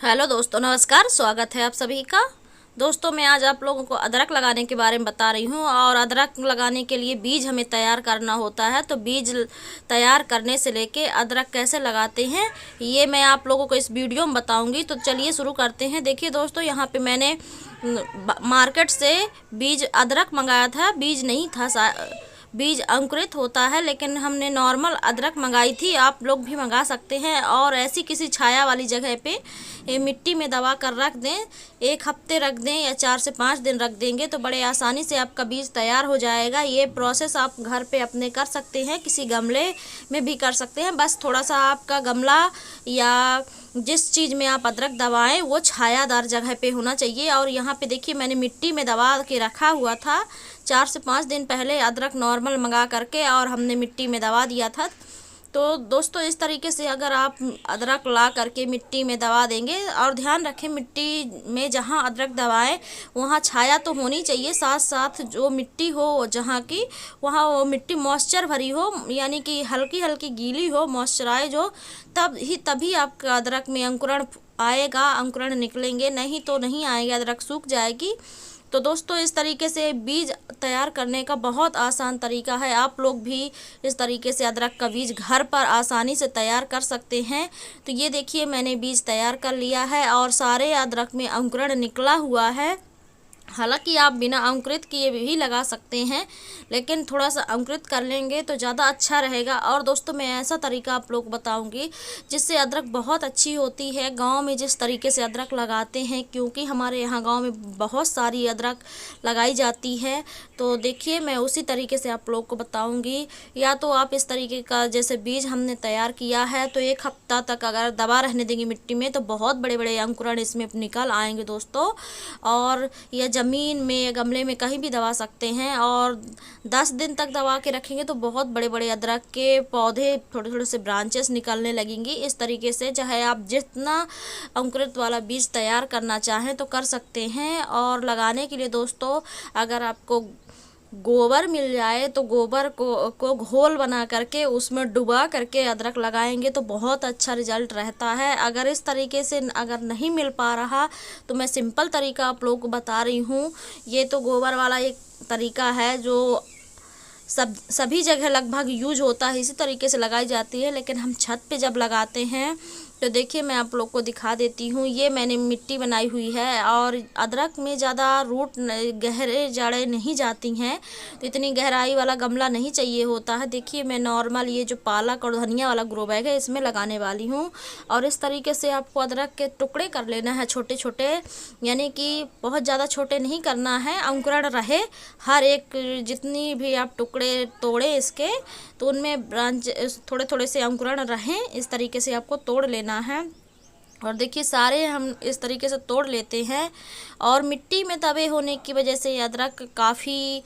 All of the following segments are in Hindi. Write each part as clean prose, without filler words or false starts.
हेलो दोस्तों, नमस्कार। स्वागत है आप सभी का। दोस्तों, मैं आज आप लोगों को अदरक लगाने के बारे में बता रही हूँ। और अदरक लगाने के लिए बीज हमें तैयार करना होता है। तो बीज तैयार करने से लेके अदरक कैसे लगाते हैं ये मैं आप लोगों को इस वीडियो में बताऊंगी। तो चलिए शुरू करते हैं। देखिए दोस्तों, यहाँ पे मैंने मार्केट से बीज अदरक मंगाया था। बीज नहीं था, बीज अंकुरित होता है, लेकिन हमने नॉर्मल अदरक मंगाई थी। आप लोग भी मंगा सकते हैं। और ऐसी किसी छाया वाली जगह पे ये मिट्टी में दबा कर रख दें। 1 हफ्ते रख दें या 4 से 5 दिन रख देंगे तो बड़े आसानी से आपका बीज तैयार हो जाएगा। ये प्रोसेस आप घर पे अपने कर सकते हैं, किसी गमले में भी कर सकते हैं। बस थोड़ा सा आपका गमला या जिस चीज़ में आप अदरक दबाएं वो छायादार जगह पे होना चाहिए। और यहाँ पे देखिए, मैंने मिट्टी में दबा के रखा हुआ था 4 से 5 दिन पहले अदरक नॉर्मल मंगा करके, और हमने मिट्टी में दबा दिया था। तो दोस्तों, इस तरीके से अगर आप अदरक ला करके मिट्टी में दबा देंगे, और ध्यान रखें मिट्टी में जहाँ अदरक दबाएं वहाँ छाया तो होनी चाहिए, साथ साथ जो मिट्टी हो जहाँ की, वहाँ वो मिट्टी मॉइस्चर भरी हो, यानी कि हल्की हल्की गीली हो, मॉइस्चराइज हो। तभी आपका अदरक में अंकुरण आएगा, अंकुरण निकलेंगे, नहीं तो नहीं आएगा, अदरक सूख जाएगी। तो दोस्तों, इस तरीके से बीज तैयार करने का बहुत आसान तरीका है। आप लोग भी इस तरीके से अदरक का बीज घर पर आसानी से तैयार कर सकते हैं। तो ये देखिए, मैंने बीज तैयार कर लिया है और सारे अदरक में अंकुरण निकला हुआ है। हालांकि आप बिना अंकुरित किए भी लगा सकते हैं, लेकिन थोड़ा सा अंकुरित कर लेंगे तो ज़्यादा अच्छा रहेगा। और दोस्तों, मैं ऐसा तरीका आप लोग बताऊंगी जिससे अदरक बहुत अच्छी होती है। गांव में जिस तरीके से अदरक लगाते हैं, क्योंकि हमारे यहाँ गांव में बहुत सारी अदरक लगाई जाती है, तो देखिए मैं उसी तरीके से आप लोग को बताऊँगी। या तो आप इस तरीके का, जैसे बीज हमने तैयार किया है, तो 1 हफ्ता तक अगर दबा रहने देंगे मिट्टी में तो बहुत बड़े बड़े अंकुरण इसमें निकल आएंगे दोस्तों। और यह ज़मीन में या गमले में कहीं भी दबा सकते हैं। और 10 दिन तक दबा के रखेंगे तो बहुत बड़े बड़े अदरक के पौधे, थोड़े थोड़े से ब्रांचेस निकलने लगेंगी। इस तरीके से चाहे आप जितना अंकुरित वाला बीज तैयार करना चाहें तो कर सकते हैं। और लगाने के लिए दोस्तों, अगर आपको गोबर मिल जाए तो गोबर को घोल बना करके उसमें डुबा करके अदरक लगाएंगे तो बहुत अच्छा रिजल्ट रहता है। अगर इस तरीके से अगर नहीं मिल पा रहा तो मैं सिंपल तरीका आप लोगों को बता रही हूँ। ये तो गोबर वाला एक तरीका है जो सभी जगह लगभग यूज होता है, इसी तरीके से लगाई जाती है। लेकिन हम छत पे जब लगाते हैं तो देखिए, मैं आप लोग को दिखा देती हूँ। ये मैंने मिट्टी बनाई हुई है और अदरक में ज़्यादा रूट गहरे जड़ें नहीं जाती हैं, तो इतनी गहराई वाला गमला नहीं चाहिए होता है। देखिए, मैं नॉर्मल ये जो पालक और धनिया वाला ग्रो बैग है इसमें लगाने वाली हूँ। और इस तरीके से आपको अदरक के टुकड़े कर लेना है, छोटे छोटे, यानी कि बहुत ज़्यादा छोटे नहीं करना है, अंकुरण रहे हर एक। जितनी भी आप टुकड़े तोड़े इसके, तो उनमें ब्रांच थोड़े थोड़े से अंकुरण रहें, इस तरीके से आपको तोड़ लेना है। और देखिए, सारे हम इस तरीके से तोड़ लेते हैं। और मिट्टी में दबे होने की वजह से अदरक काफ़ी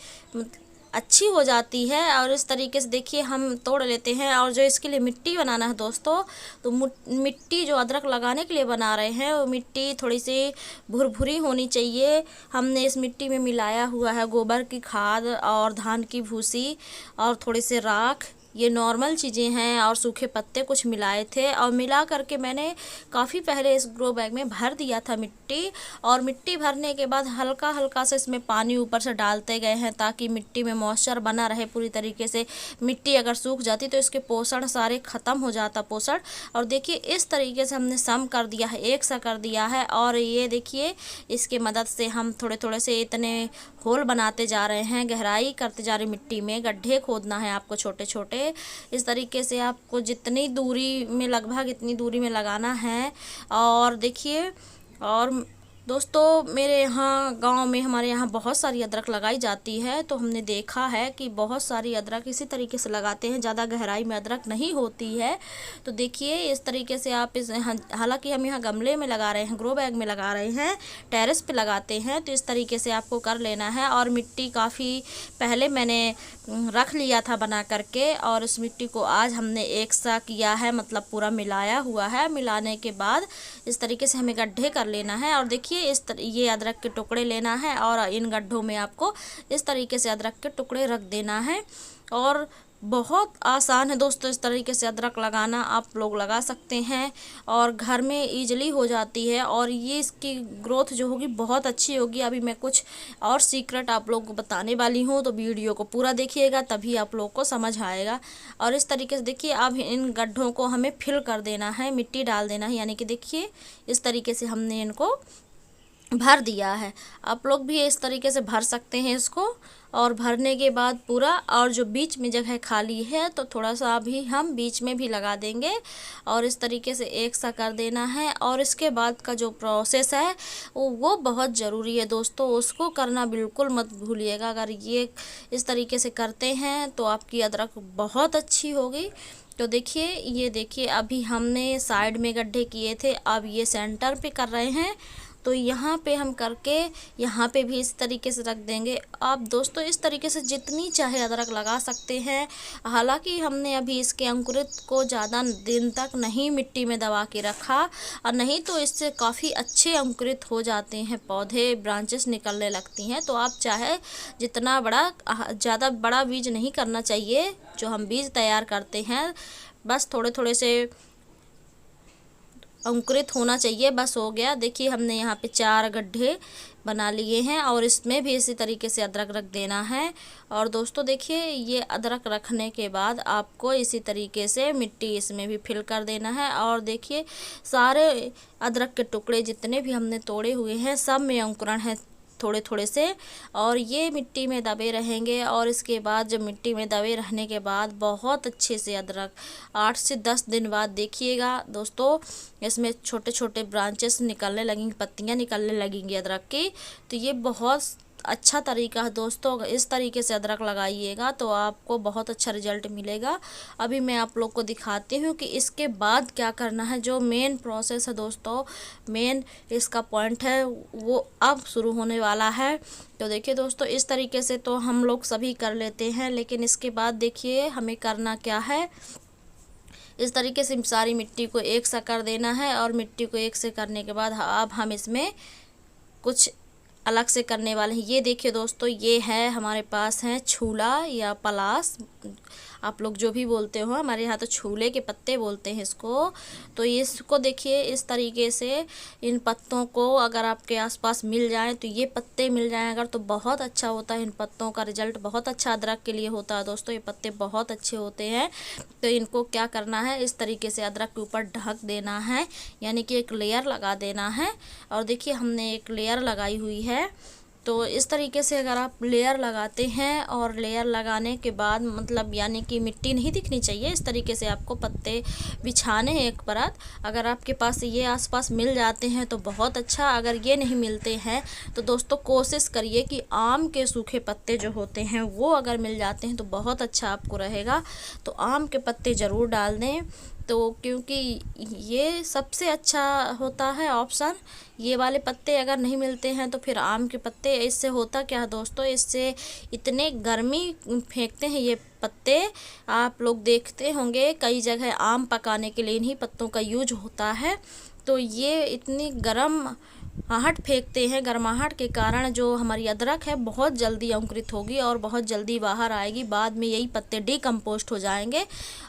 अच्छी हो जाती है। और इस तरीके से देखिए हम तोड़ लेते हैं। और जो इसके लिए मिट्टी बनाना है दोस्तों, तो मिट्टी जो अदरक लगाने के लिए बना रहे हैं वो मिट्टी थोड़ी सी भुरभुरी होनी चाहिए। हमने इस मिट्टी में मिलाया हुआ है गोबर की खाद और धान की भूसी और थोड़ी से राख, ये नॉर्मल चीज़ें हैं, और सूखे पत्ते कुछ मिलाए थे। और मिला करके मैंने काफ़ी पहले इस ग्रो बैग में भर दिया था मिट्टी। और मिट्टी भरने के बाद हल्का हल्का से इसमें पानी ऊपर से डालते गए हैं, ताकि मिट्टी में मॉइस्चर बना रहे पूरी तरीके से। मिट्टी अगर सूख जाती तो इसके पोषण सारे ख़त्म हो जाता पोषण। और देखिए, इस तरीके से हमने सम कर दिया है, एक सा कर दिया है। और ये देखिए, इसके मदद से हम थोड़े थोड़े से इतने होल बनाते जा रहे हैं, गहराई करते जा रहे हैं, मिट्टी में गड्ढे खोदना है आपको छोटे छोटे। इस तरीके से आपको जितनी दूरी में, लगभग इतनी दूरी में लगाना है। और देखिए, और दोस्तों, मेरे यहाँ गांव में, हमारे यहाँ बहुत सारी अदरक लगाई जाती है। तो हमने देखा है कि बहुत सारी अदरक इसी तरीके से लगाते हैं, ज़्यादा गहराई में अदरक नहीं होती है। तो देखिए, इस तरीके से आप हालांकि हम यहाँ गमले में लगा रहे हैं, ग्रो बैग में लगा रहे हैं, टेरेस पे लगाते हैं, तो इस तरीके से आपको कर लेना है। और मिट्टी काफ़ी पहले मैंने रख लिया था बना करके, और इस मिट्टी को आज हमने एक सा किया है, मतलब पूरा मिलाया हुआ है। मिलाने के बाद इस तरीके से हमें गड्ढे कर लेना है। और देखिए, ये अदरक के टुकड़े लेना है और इन गड्ढों में आपको इस तरीके से अदरक के टुकड़े रख देना है। और बहुत आसान है दोस्तों, इस तरीके से अदरक लगाना आप लोग लगा सकते हैं और घर में ईजिली हो जाती है और ये इसकी ग्रोथ जो होगी बहुत अच्छी होगी। अभी मैं कुछ और सीक्रेट आप लोगों को बताने वाली हूँ, तो वीडियो को पूरा देखिएगा तभी आप लोग को समझ आएगा। और इस तरीके से देखिए अब इन गड्ढों को हमें फिल कर देना है, मिट्टी डाल देना है, यानी कि देखिए इस तरीके से हमने इनको भर दिया है। आप लोग भी इस तरीके से भर सकते हैं इसको। और भरने के बाद पूरा, और जो बीच में जगह खाली है तो थोड़ा सा अभी हम बीच में भी लगा देंगे और इस तरीके से एक सा कर देना है। और इसके बाद का जो प्रोसेस है वो बहुत ज़रूरी है दोस्तों, उसको करना बिल्कुल मत भूलिएगा। अगर ये इस तरीके से करते हैं तो आपकी अदरक बहुत अच्छी होगी। तो देखिए, ये देखिए अभी हमने साइड में गड्ढे किए थे, अब ये सेंटर पे कर रहे हैं। तो यहाँ पे हम करके यहाँ पे भी इस तरीके से रख देंगे। आप दोस्तों इस तरीके से जितनी चाहे अदरक लगा सकते हैं। हालांकि हमने अभी इसके अंकुरित को ज़्यादा दिन तक नहीं मिट्टी में दबा के रखा, और नहीं तो इससे काफ़ी अच्छे अंकुरित हो जाते हैं पौधे, ब्रांचेस निकलने लगती हैं। तो आप चाहे जितना बड़ा, ज़्यादा बड़ा बीज नहीं करना चाहिए जो हम बीज तैयार करते हैं, बस थोड़े थोड़े से अंकुरित होना चाहिए, बस हो गया। देखिए हमने यहाँ पे 4 गड्ढे बना लिए हैं और इसमें भी इसी तरीके से अदरक रख देना है। और दोस्तों देखिए, ये अदरक रखने के बाद आपको इसी तरीके से मिट्टी इसमें भी फिल कर देना है। और देखिए सारे अदरक के टुकड़े जितने भी हमने तोड़े हुए हैं सब में अंकुरण है थोड़े थोड़े से, और ये मिट्टी में दबे रहेंगे। और इसके बाद जब मिट्टी में दबे रहने के बाद बहुत अच्छे से अदरक 8 से 10 दिन बाद देखिएगा दोस्तों, इसमें छोटे छोटे ब्रांचेस निकलने लगेंगी, पत्तियां निकलने लगेंगी अदरक की। तो ये बहुत अच्छा तरीका है दोस्तों, अगर इस तरीके से अदरक लगाइएगा तो आपको बहुत अच्छा रिजल्ट मिलेगा। अभी मैं आप लोग को दिखाती हूँ कि इसके बाद क्या करना है। जो मेन प्रोसेस है दोस्तों, मेन इसका पॉइंट है, वो अब शुरू होने वाला है। तो देखिए दोस्तों, इस तरीके से तो हम लोग सभी कर लेते हैं, लेकिन इसके बाद देखिए हमें करना क्या है। इस तरीके से सारी मिट्टी को एक सा कर देना है, और मिट्टी को एक से करने के बाद अब हम इसमें कुछ अलग से करने वाले हैं। ये देखिए दोस्तों, ये है हमारे पास है छूला या पलास, आप लोग जो भी बोलते हो, हमारे यहाँ तो छूले के पत्ते बोलते हैं इसको। तो इसको देखिए इस तरीके से इन पत्तों को अगर आपके आसपास मिल जाए, तो ये पत्ते मिल जाएं अगर, तो बहुत अच्छा होता है। इन पत्तों का रिजल्ट बहुत अच्छा अदरक के लिए होता है दोस्तों, ये पत्ते बहुत अच्छे होते हैं। तो इनको क्या करना है, इस तरीके से अदरक के ऊपर ढक देना है, यानी कि एक लेयर लगा देना है। और देखिए हमने एक लेयर लगाई हुई है। तो इस तरीके से अगर आप लेयर लगाते हैं, और लेयर लगाने के बाद मतलब यानी कि मिट्टी नहीं दिखनी चाहिए, इस तरीके से आपको पत्ते बिछाने हैं एक परत। अगर आपके पास ये आसपास मिल जाते हैं तो बहुत अच्छा, अगर ये नहीं मिलते हैं तो दोस्तों कोशिश करिए कि आम के सूखे पत्ते जो होते हैं वो अगर मिल जाते हैं तो बहुत अच्छा आपको रहेगा। तो आम के पत्ते ज़रूर डाल दें, तो क्योंकि ये सबसे अच्छा होता है ऑप्शन। ये वाले पत्ते अगर नहीं मिलते हैं तो फिर आम के पत्ते। इससे होता क्या है दोस्तों, इससे इतने गर्मी फेंकते हैं ये पत्ते, आप लोग देखते होंगे कई जगह आम पकाने के लिए इन्हीं पत्तों का यूज होता है। तो ये इतनी गर्म आहट फेंकते हैं, गर्माहट के कारण जो हमारी अदरक है बहुत जल्दी अंकुरित होगी और बहुत जल्दी बाहर आएगी। बाद में यही पत्ते डिकम्पोस्ट हो जाएंगे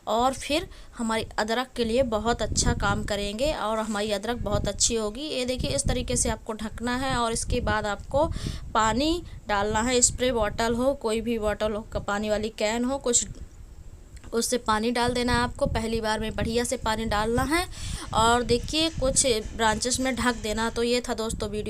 और फिर हमारी अदरक के लिए बहुत अच्छा काम करेंगे और हमारी अदरक बहुत अच्छी होगी। ये देखिए इस तरीके से आपको ढकना है, और इसके बाद आपको पानी डालना है। स्प्रे बॉटल हो, कोई भी बॉटल हो, पानी वाली कैन हो, कुछ उससे पानी डाल देना है आपको। पहली बार में बढ़िया से पानी डालना है, और देखिए कुछ ब्रांचेस में ढक देना। तो ये था दोस्तों वीडियो।